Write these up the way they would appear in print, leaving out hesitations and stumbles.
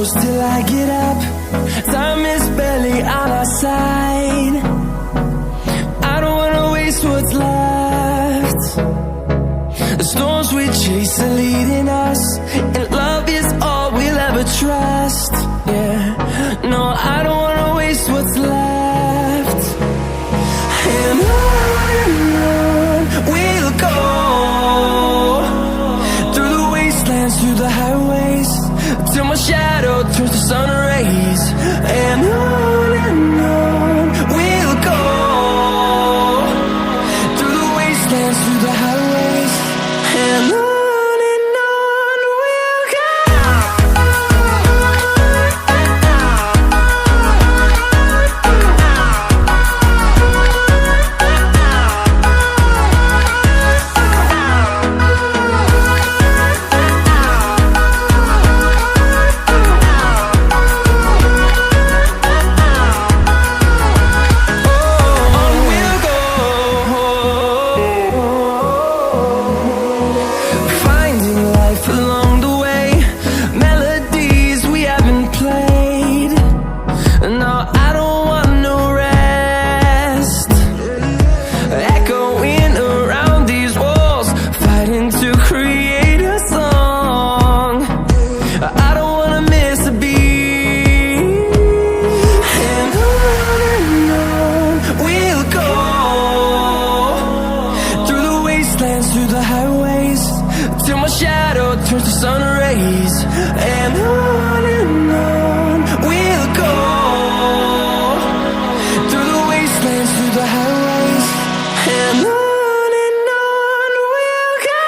close till I get up. Time is barely on our side. I don't wanna waste what's left. The storms we chase are leading us, and love is all we'll ever trust. Yeah, no, I don't wanna waste what's left. And on we'll go, through the wastelands, through the highways, till my shadow turns to sun rays. And on we'll go, through the wastelands, through the highways, and on we'll go. Through the highways, till my shadow turns to sun rays. And on we'll go, through the wastelands, through the highways, and on we'll go.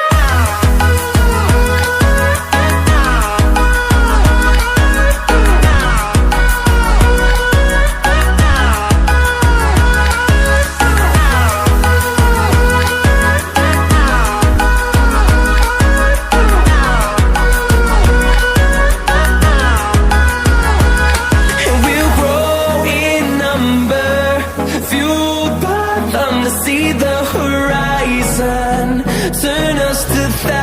See the horizon, turn us to thousands.